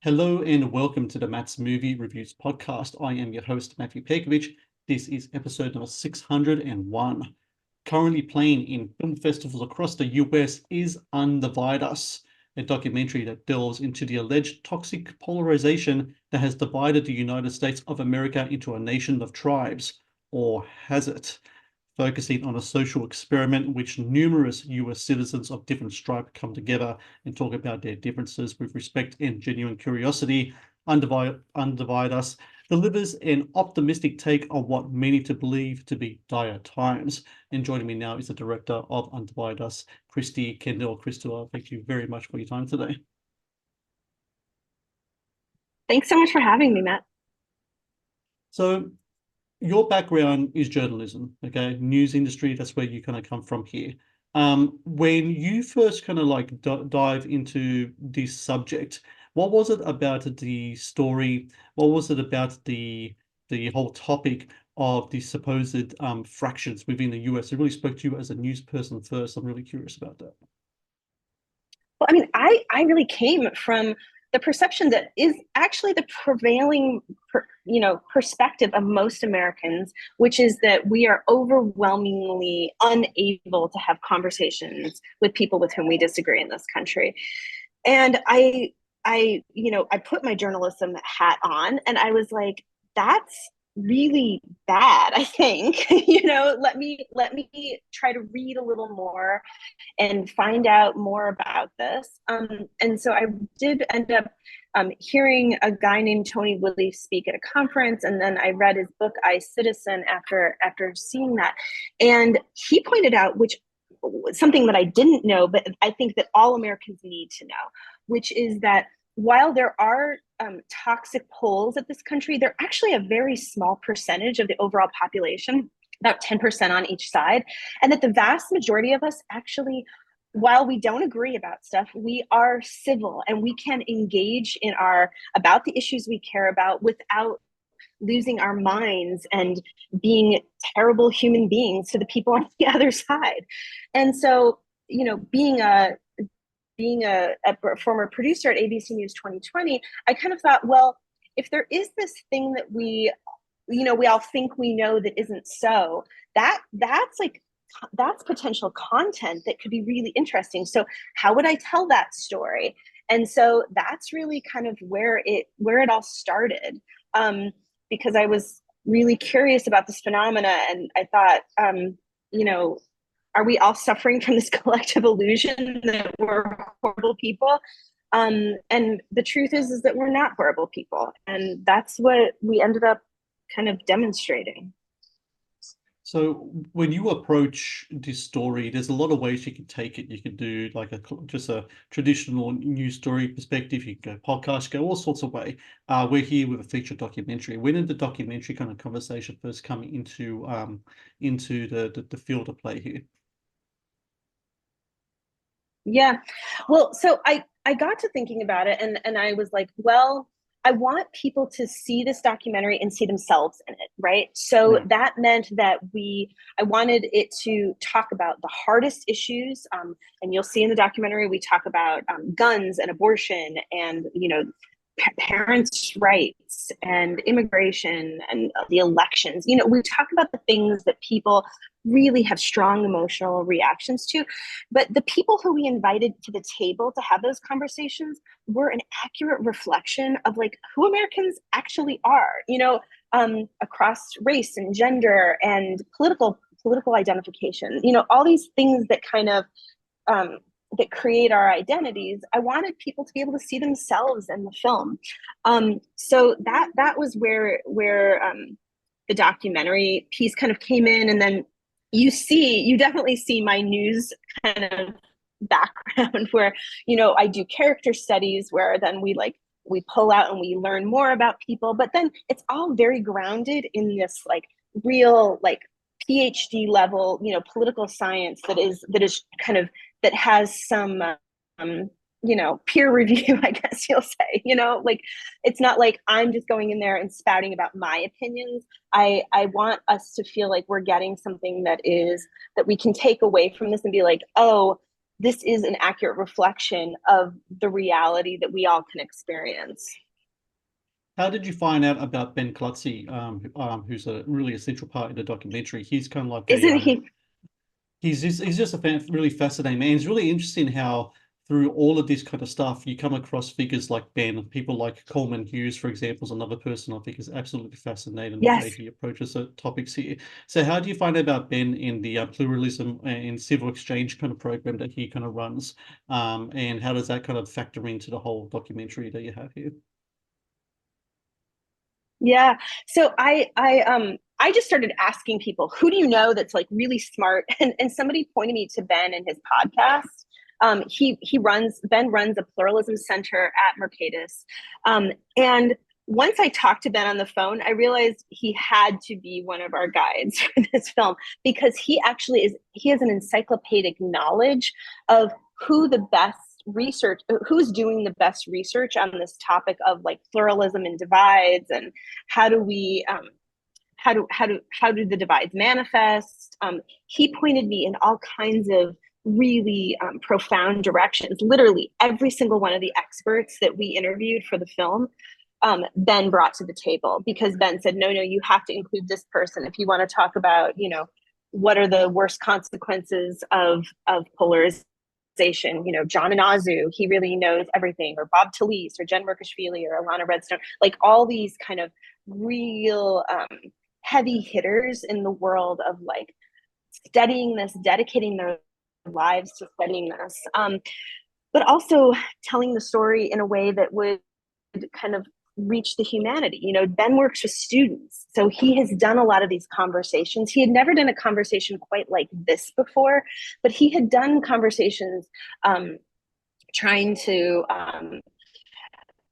Hello and welcome to the Matt's Movie Reviews podcast. I am your host, Matthew Pejkovic. This is episode number 601. Currently playing in film festivals across the US is Undivide Us, a documentary that delves into the alleged toxic polarization that has divided the United States of America into a nation of tribes. Or has it? Focusing on a social experiment in which numerous US citizens of different stripe come together and talk about their differences with respect and genuine curiosity. Undivide Us delivers an optimistic take on what many to believe to be dire times. And joining me now is the director of Undivide Us, Kristina Kendall. Kristina, thank you very much for your time today. Thanks so much for having me, Matt. So your background is journalism, okay? News industry, that's where you kind of come from here. When you first kind of like dive into this subject, what was it about the story? What was it about the whole topic of the supposed fractions within the US? It really spoke to you as a news person first. I'm really curious about that. Well, I mean, I really came from the perception that is actually the prevailing, perspective of most Americans, which is that we are overwhelmingly unable to have conversations with people with whom we disagree in this country. And I put my journalism hat on, and I was like, that's really bad. I think, let me try to read a little more and find out more about this. And so I did end up hearing a guy named Tony Woodley speak at a conference, and then I read his book I, Citizen after seeing that, and he pointed out which something that I didn't know, but I think that all Americans need to know, which is that while there are toxic polls at this country, they're actually a very small percentage of the overall population, about 10% on each side, and that the vast majority of us actually, while we don't agree about stuff, we are civil and we can engage in about the issues we care about without losing our minds and being terrible human beings to the people on the other side. And so, being a former producer at ABC News 2020, I kind of thought, well, if there is this thing that we all think we know that isn't so, that's potential content that could be really interesting. So how would I tell that story? And so that's really kind of where it all started, because I was really curious about this phenomena, and I thought, are we all suffering from this collective illusion that we're horrible people? And the truth is that we're not horrible people. And that's what we ended up kind of demonstrating. So when you approach this story, there's a lot of ways you can take it. You can do like just a traditional news story perspective. You can go podcast, go all sorts of way. We're here with a feature documentary. When did the documentary kind of conversation first come into the field of play here? Yeah. Well, so I got to thinking about it, and I was like, well, I want people to see this documentary and see themselves in it, right? So that meant that I wanted it to talk about the hardest issues. And you'll see in the documentary, we talk about guns and abortion and, parents' rights and immigration and the elections. We talk about the things that people really have strong emotional reactions to, but the people who we invited to the table to have those conversations were an accurate reflection of like who Americans actually are, across race and gender and political identification, all these things that kind of that create our identities. I wanted people to be able to see themselves in the film. So that was where the documentary piece kind of came in. And then you definitely see my news kind of background where, I do character studies where then we pull out and we learn more about people, but then it's all very grounded in this like real, like PhD level, political science that is kind of, that has some, peer review, I guess you'll say, like, it's not like I'm just going in there and spouting about my opinions. I want us to feel like we're getting something that we can take away from this and be like, oh, this is an accurate reflection of the reality that we all can experience. How did you find out about Ben Clutzy, who's a really essential part in the documentary? He's kind of like Isn't he? He's just a really fascinating man. It's really interesting how through all of this kind of stuff, you come across figures like Ben, people like Coleman Hughes, for example, is another person I think is absolutely fascinating the way he approaches the topics here. So how do you find out about Ben in the pluralism and civil exchange kind of program that he kind of runs? And how does that kind of factor into the whole documentary that you have here? Yeah. So I just started asking people, who do you know that's like really smart? And somebody pointed me to Ben and his podcast. Ben runs a pluralism center at Mercatus. And once I talked to Ben on the phone, I realized he had to be one of our guides for this film, because he has an encyclopedic knowledge of who's doing the best research on this topic of like pluralism and divides, and how do the divides manifest. He pointed me in all kinds of really profound directions. Literally every single one of the experts that we interviewed for the film, Ben brought to the table, because Ben said, no, you have to include this person if you want to talk about, what are the worst consequences of polarization. John Inazu, he really knows everything, or Bob Talese, or Jen Merkishvili, or Alana Redstone, like all these kind of real heavy hitters in the world of like studying this, dedicating their lives to studying this, but also telling the story in a way that would kind of reach the humanity. Ben works with students, so he has done a lot of these conversations. He had never done a conversation quite like this before, but he had done conversations trying to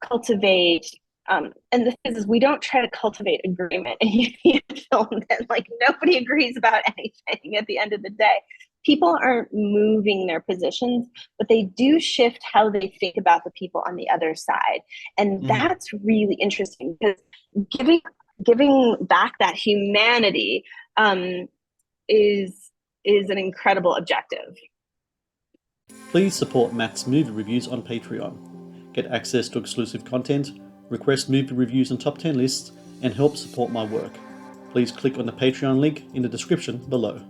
cultivate. And the thing is, we don't try to cultivate agreement in a film that like nobody agrees about anything at the end of the day. People aren't moving their positions, but they do shift how they think about the people on the other side. And that's really interesting, because giving back that humanity is an incredible objective. Please support Matt's movie reviews on Patreon. Get access to exclusive content, request movie reviews and top 10 lists, and help support my work. Please click on the Patreon link in the description below.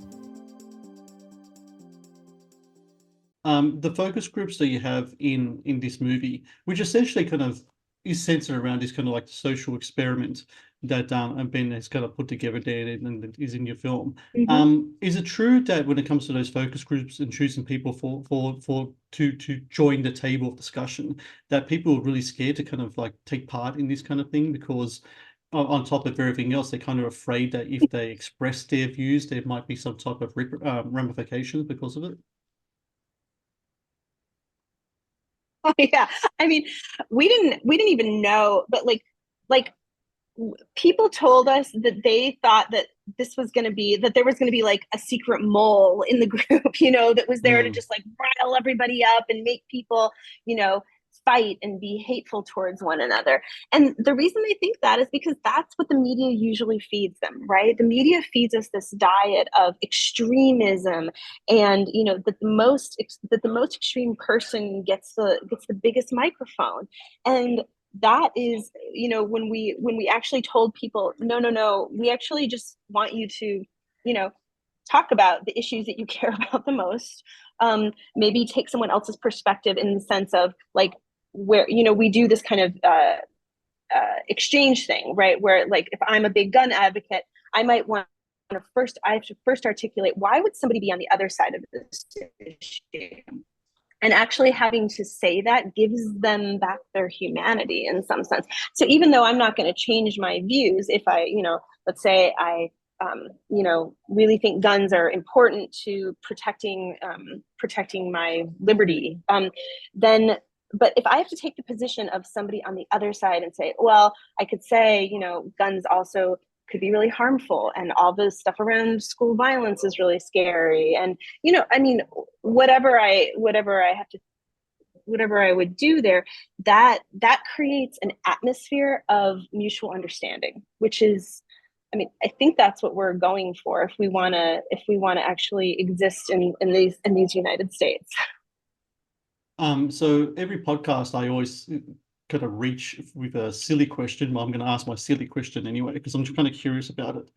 The focus groups that you have in this movie, which essentially kind of is centered around this kind of like social experiment that Ben has kind of put together there and is in your film. Is it true that when it comes to those focus groups and choosing people to join the table of discussion, that people are really scared to kind of like take part in this kind of thing, because on top of everything else, they're kind of afraid that if they express their views, there might be some type of ramifications because of it? Yeah, I mean, we didn't even know, but like people told us that they thought that there was going to be like a secret mole in the group, that was there to just like rile everybody up and make people, fight and be hateful towards one another. And the reason they think that is because that's what the media usually feeds them, right? The media feeds us this diet of extremism, and that the most extreme person gets the biggest microphone. And that is, when we actually told people, no, we actually just want you to, talk about the issues that you care about the most. Maybe take someone else's perspective, in the sense of like, where we do this kind of exchange thing, right? Where like, if I'm a big gun advocate, I might want to first articulate, why would somebody be on the other side of this issue? And actually having to say that gives them back their humanity in some sense. So even though I'm not going to change my views, if I, let's say I really think guns are important to protecting my liberty, then, but if I have to take the position of somebody on the other side and say, well, I could say, guns also could be really harmful, and all this stuff around school violence is really scary, and whatever I would do there, that creates an atmosphere of mutual understanding, which is, I think that's what we're going for if we want to actually exist in these United States. So every podcast I always kind of reach with a silly question. Well, I'm going to ask my silly question anyway, because I'm just kind of curious about it.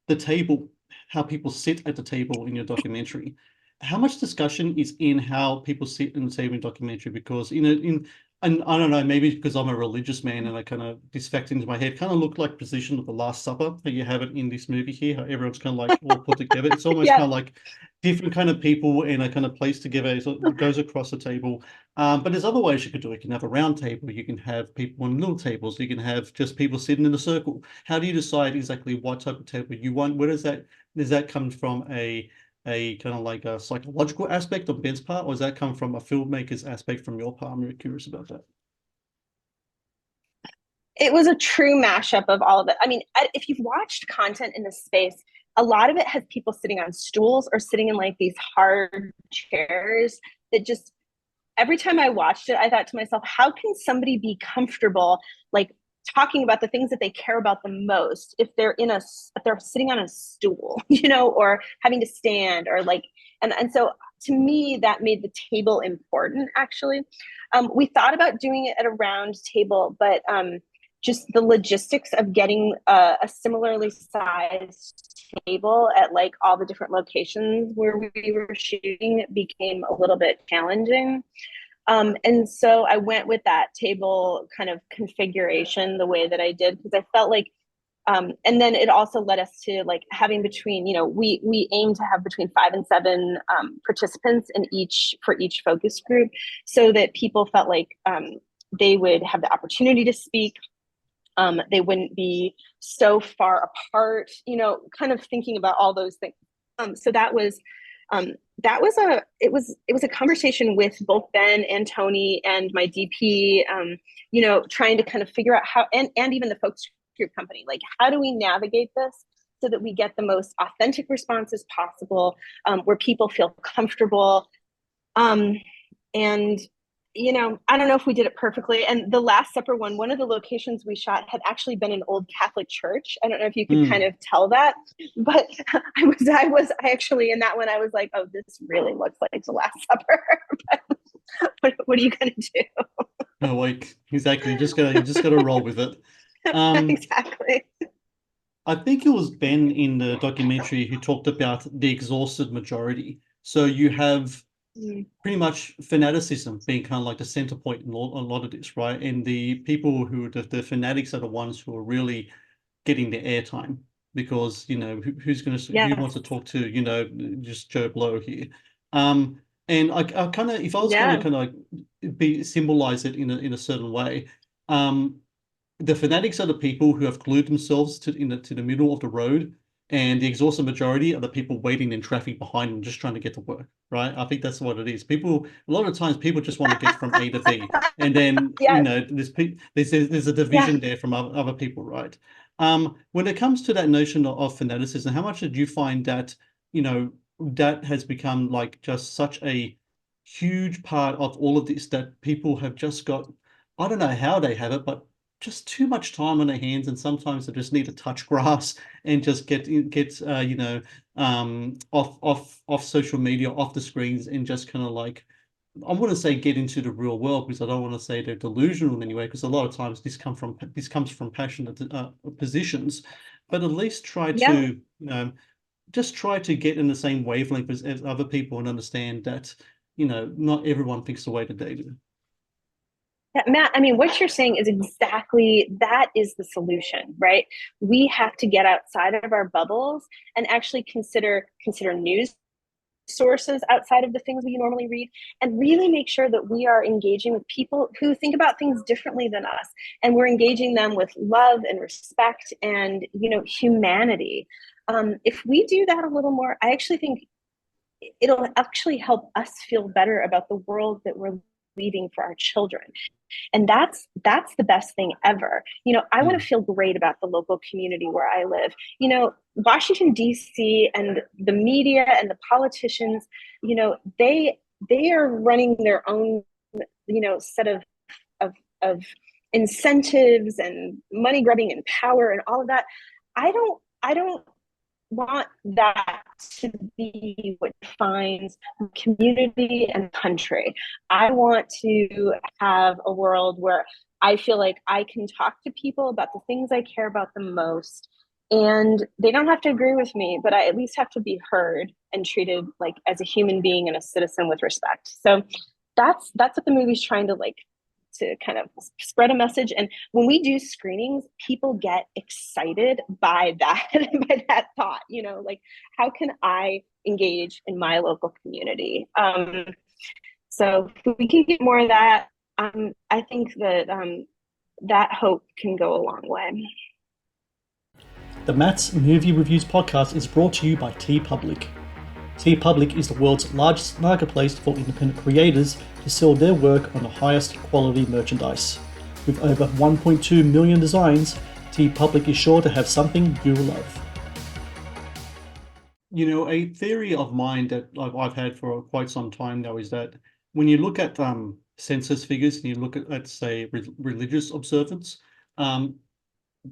The table, how people sit at the table in your documentary. How much discussion is in how people sit in the table in documentary? Because, and I don't know, maybe because I'm a religious man and I kind of, this fact into my head, kind of look like position of the Last Supper, how you have it in this movie here, how everyone's kind of like all put together. It's almost Yeah. kind of like different kind of people in a kind of place together. So it goes across the table. But there's other ways you could do it. You can have a round table. You can have people on little tables. You can have just people sitting in a circle. How do you decide exactly what type of table you want? Where does that come from a kind of like a psychological aspect on Ben's part, or does that come from a filmmaker's aspect from your part? I'm really curious about that. It was a true mashup of all of it. I mean, if you've watched content in this space, a lot of it has people sitting on stools or sitting in like these hard chairs that just, every time I watched it, I thought to myself, how can somebody be comfortable like talking about the things that they care about the most if they're sitting on a stool, or having to stand or like, and so to me that made the table important actually. We thought about doing it at a round table, but just the logistics of getting a similarly sized table at like all the different locations where we were shooting became a little bit challenging. And so I went with that table kind of configuration the way that I did, because I felt like, and then it also led us to like having between, we aim to have between 5 and 7 participants for each focus group, so that people felt like they would have the opportunity to speak. They wouldn't be so far apart, kind of thinking about all those things. So that was a conversation with both Ben and Tony and my DP, trying to kind of figure out how, and even the focus group company, like how do we navigate this so that we get the most authentic responses possible, where people feel comfortable. And I don't know if we did it perfectly. And the Last Supper one of the locations we shot had actually been an old Catholic church. I don't know if you could kind of tell that, but I actually, in that one, I was like, oh, this really looks like the Last Supper. But what are you going to do? No, like exactly. You just gotta roll with it. Exactly. I think it was Ben in the documentary who talked about the exhausted majority. So you have pretty much fanaticism being kind of like the center point in a lot of this, right? And the people the fanatics are the ones who are really getting the airtime, because who's going to who wants to talk to just Joe Blow here. And I kind of, if I was going to kind of like symbolize it in a certain way, the fanatics are the people who have glued themselves to the middle of the road, and the exhausted majority are the people waiting in traffic behind them, just trying to get to work. Right? I think that's what it is. People, a lot of times, people just want to get from A to B, and then Yes. there's a division there from other people, right? When it comes to that notion of fanaticism, how much did you find that that has become like just such a huge part of all of this, that people have just got, I don't know how they have it, but just too much time on their hands, and sometimes they just need to touch grass and just get off social media, off the screens, and just kind of like, I wouldn't say get into the real world, because I don't want to say they're delusional in any way, because a lot of times this comes from passionate positions, but at least try to just try to get in the same wavelength as other people, and understand that not everyone thinks the way that they do. Yeah, Matt, I mean, what you're saying is exactly, that is the solution, right? We have to get outside of our bubbles and actually consider news sources outside of the things we normally read, and really make sure that we are engaging with people who think about things differently than us, and we're engaging them with love and respect and humanity. If we do that a little more, I actually think it'll actually help us feel better about the world that we're leaving for our children. And that's the best thing ever. I want to feel great about the local community where I live. Washington D.C. and the media and the politicians, they are running their own set of incentives and money grubbing and power and all of that. I don't want that to be what defines community and country. I want to have a world where I feel like I can talk to people about the things I care about the most, and they don't have to agree with me, but I at least have to be heard and treated like as a human being and a citizen with respect. So that's what the movie's trying to like to kind of spread a message. And when we do screenings, people get excited by that by that thought, you know, like how can I engage in my local community? So if we can get more of that, I think that that hope can go a long way. The Matt's Movie Reviews podcast is brought to you by TeePublic. TeePublic is the world's largest marketplace for independent creators to sell their work on the highest quality merchandise. With over 1.2 million designs, TeePublic is sure to have something you love. You know, a theory of mine that I've had for quite some time now is that when you look at census figures and you look at say, religious observance,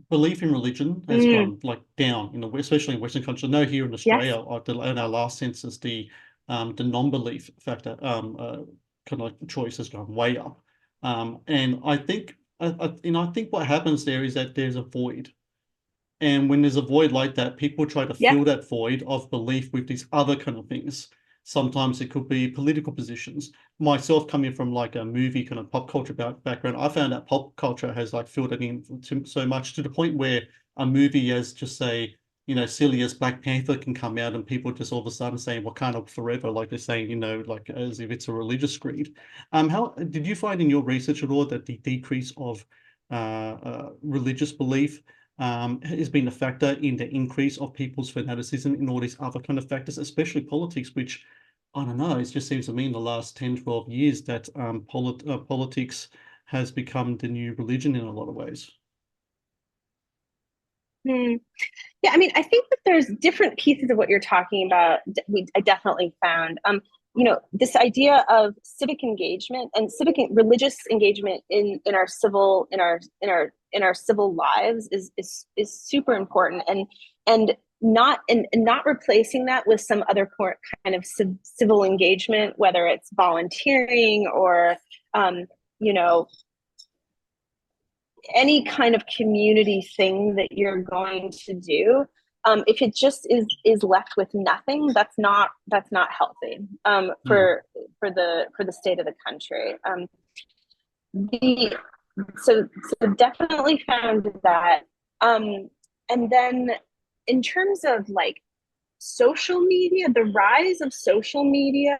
belief in religion has gone like down in the especially in Western countries. I know here in Australia, yes, in our last census, the non-belief factor kind of like choice has gone way up. And I think I think what happens there is that there's a void. And when there's a void like that, people try to fill that void of belief with these other kind of things. Sometimes it could be political positions. Myself coming from like a movie kind of pop culture background, I found that pop culture has like filled it in so much to the point where a movie as just say, you know, silly as Black Panther can come out and people just all of a sudden saying Wakanda forever, like they're saying, you know, like as if it's a religious creed. How did you find in your research at all that the decrease of religious belief has been a factor in the increase of people's fanaticism in all these other kind of factors, especially politics, which I don't know, it just seems to me in the last 10, 12 years that politics has become the new religion in a lot of ways. Yeah, I mean, I think that there's different pieces of what you're talking about. I definitely found, you know, this idea of civic engagement and religious engagement in our civil lives is super important, and not replacing that with some other kind of civil engagement, whether it's volunteering or you know, any kind of community thing that you're going to do. If it just is left with nothing, that's not healthy for the state of the country. So definitely found that. And then in terms of like social media, the rise of social media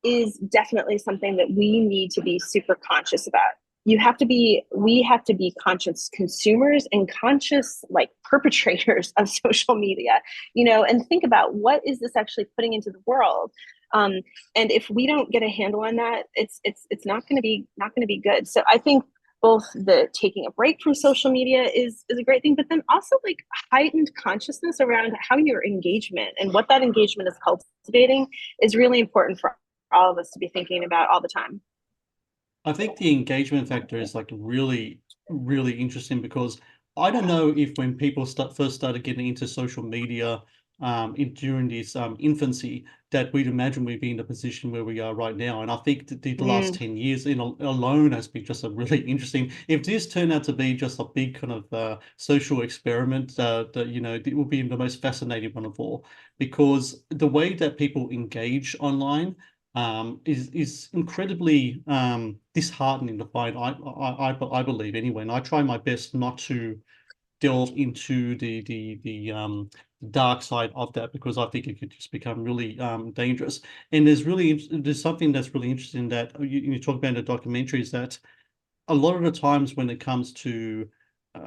is definitely something that we need to be super conscious about. We have to be conscious consumers and conscious like perpetrators of social media, you know, and think about what is this actually putting into the world. And if we don't get a handle on that, it's not going to be good. So I think both the taking a break from social media is a great thing, but then also like heightened consciousness around how your engagement and what that engagement is cultivating is really important for all of us to be thinking about all the time. I think the engagement factor is like really, really interesting because I don't know if when people first started getting into social media during this infancy, that we'd imagine we'd be in the position where we are right now. And I think the last 10 years alone has been just a really interesting, if this turned out to be just a big kind of social experiment, that, you know, it will be the most fascinating one of all, because the way that people engage online is incredibly disheartening to find. I believe anyway, and I try my best not to delve into the dark side of that because I think it could just become really dangerous. And there's something that's really interesting that you talk about in the documentary is that a lot of the times when it comes to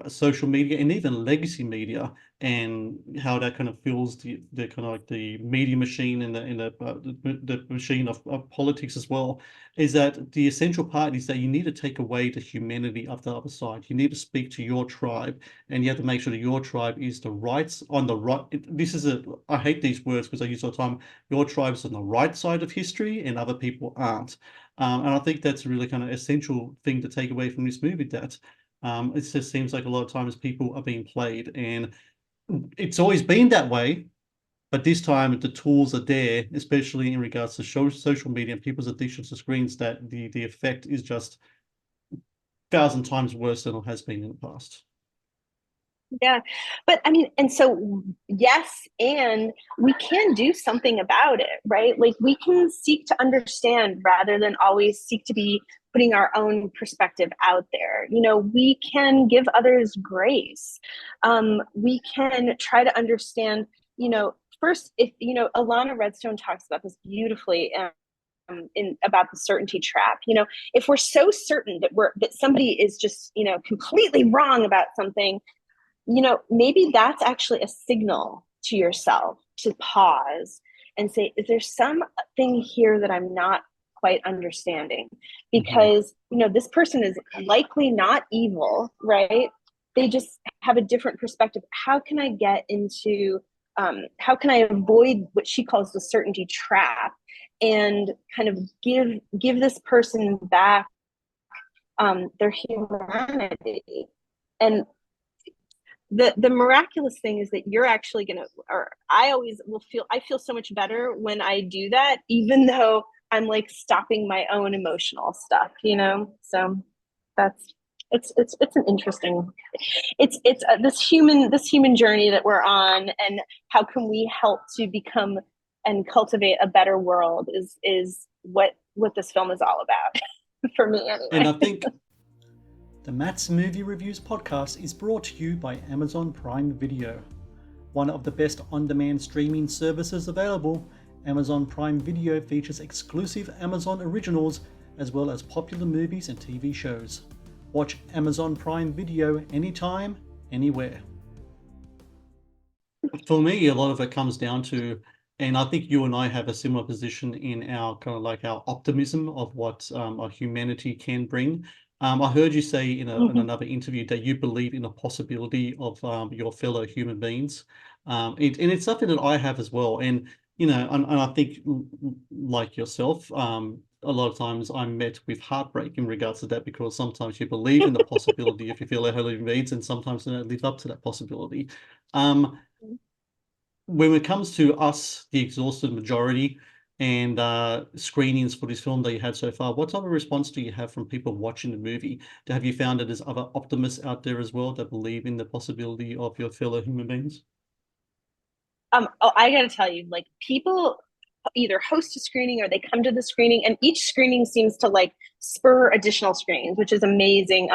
social media and even legacy media and how that kind of fuels the kind of like the media machine and the machine of politics as well, is that the essential part is that you need to take away the humanity of the other side. You need to speak to your tribe, and you have to make sure that your tribe is the rights on the right. I hate these words because I use all the time. Your tribe's on the right side of history, and other people aren't. And I think that's a really kind of essential thing to take away from this movie. That it just seems like a lot of times people are being played, and it's always been that way. But this time the tools are there, especially in regards to social media and people's addictions to screens, that the effect is just 1,000 times worse than it has been in the past. Yeah, but I mean, and so yes, and we can do something about it, right? Like we can seek to understand rather than always seek to be putting our own perspective out there. You know, we can give others grace. We can try to understand, you know, first, if, you know, Alana Redstone talks about this beautifully in about the certainty trap. You know, if we're so certain that somebody is just, you know, completely wrong about something, you know, maybe that's actually a signal to yourself to pause and say, is there something here that I'm not quite understanding? Because, you know, this person is likely not evil, right? They just have a different perspective. How can I get into, how can I avoid what she calls the certainty trap and kind of give this person back their humanity? And the miraculous thing is that you're actually gonna, or I feel so much better when I do that, even though I'm like stopping my own emotional stuff, you know. So that's it's an interesting, it's this human journey that we're on, and how can we help to become and cultivate a better world is what this film is all about for me anyway. And I think the Matt's Movie Reviews podcast is brought to you by Amazon Prime Video. One of the best on-demand streaming services available, Amazon Prime Video features exclusive Amazon originals as well as popular movies and TV shows. Watch Amazon Prime Video anytime, anywhere. For me, a lot of it comes down to, and I think you and I have a similar position in our kind of like our optimism of what our humanity can bring. I heard you say in another interview that you believe in the possibility of your fellow human beings. And it's something that I have as well. And, you know, and I think like yourself, a lot of times I'm met with heartbreak in regards to that, because sometimes you believe in the possibility of your fellow human beings, and sometimes they don't live up to that possibility. When it comes to us, the exhausted majority, and screenings for this film that you had so far, what type of response do you have from people watching the movie? Have you found that there's other optimists out there as well that believe in the possibility of your fellow human beings? I gotta tell you, like, people either host a screening or they come to the screening, and each screening seems to like spur additional screenings, which is amazing.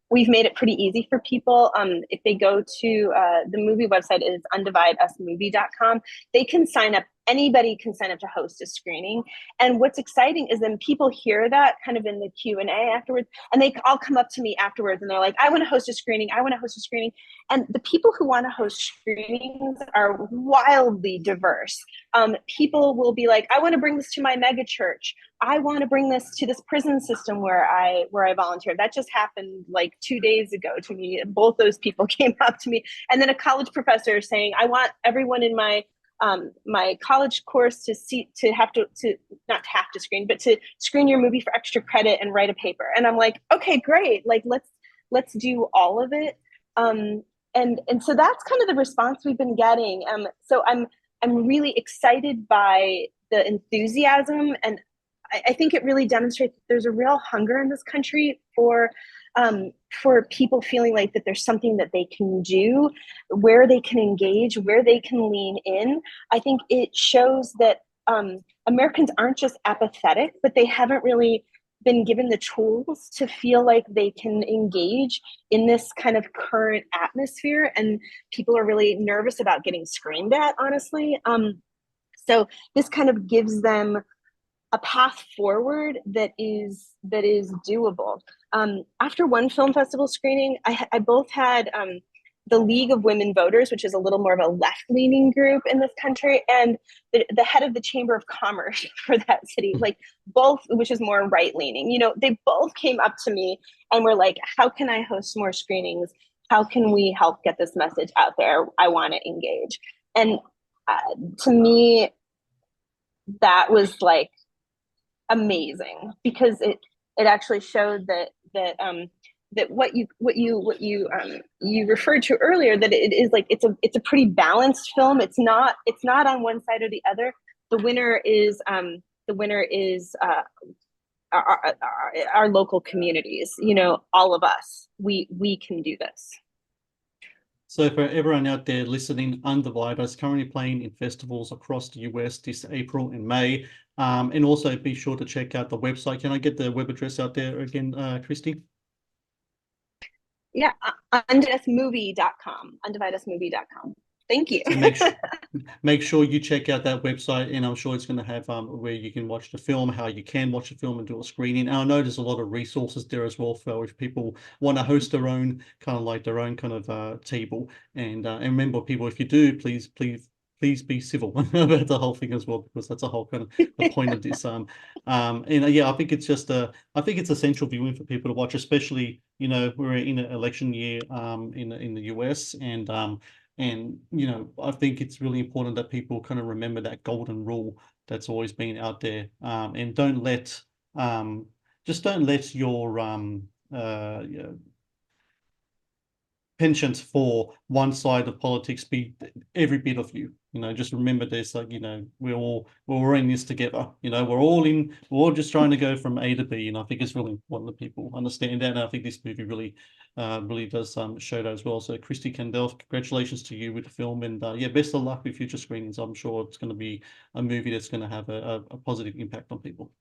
We've made it pretty easy for people. If they go to the movie website is undivideusmovie.com, they can sign up. Anybody can sign up to host a screening. And what's exciting is then people hear that kind of in the Q&A afterwards, and they all come up to me afterwards and they're like, I want to host a screening. I want to host a screening. And the people who want to host screenings are wildly diverse. People will be like, I want to bring this to my mega church. I want to bring this to this prison system where I volunteered. That just happened like 2 days ago to me. Both those people came up to me. And then a college professor saying, I want everyone in my college course to not have to screen, but to screen your movie for extra credit and write a paper. And I'm like, okay, great. Like, let's do all of it. And so that's kind of the response we've been getting. So I'm really excited by the enthusiasm, and I think it really demonstrates that there's a real hunger in this country for people feeling like that there's something that they can do, where they can engage, where they can lean in. I think it shows that Americans aren't just apathetic, but they haven't really been given the tools to feel like they can engage in this kind of current atmosphere. And people are really nervous about getting screamed at, honestly. So this kind of gives them a path forward that is doable. After one film festival screening, I both had the League of Women Voters, which is a little more of a left-leaning group in this country, and the head of the Chamber of Commerce for that city, like both, which is more right-leaning. You know, they both came up to me and were like, how can I host more screenings? How can we help get this message out there? I want to engage. And to me, that was like amazing, because it actually showed that that you referred to earlier, that it is like it's a pretty balanced film. It's not on one side or the other. The winner is our local communities. All of us. We can do this. So for everyone out there listening, Undivide Us currently playing in festivals across the US this April and May. And also be sure to check out the website. Can I get the web address out there again, Kristy? Yeah, undivideusmovie.com. Undivideusmovie.com. Thank you. So make sure you check out that website, and I'm sure it's going to have where you can watch the film, how you can watch the film and do a screening. And I know there's a lot of resources there as well for if people want to host their own kind of table. And remember, people, if you do, please be civil about the whole thing as well, because that's a whole kind of the point of this. Yeah, I think it's just I think it's essential viewing for people to watch, especially we're in an election year in the US, and I think it's really important that people kind of remember that golden rule that's always been out there, and don't let your penchant for one side of politics be every bit of you. Just remember this, like, we're all in this together. We're all just trying to go from A to B. And I think it's really important that people understand that. And I think this movie really does show that as well. So Kristina Kendall, congratulations to you with the film, and yeah, best of luck with future screenings. I'm sure it's going to be a movie that's going to have a positive impact on people.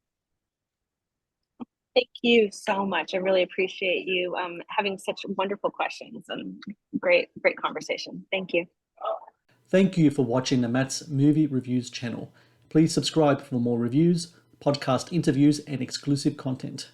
Thank you so much. I really appreciate you having such wonderful questions and great conversation. Thank you. Thank you for watching the Matt's Movie Reviews channel. Please subscribe for more reviews, podcast interviews, and exclusive content.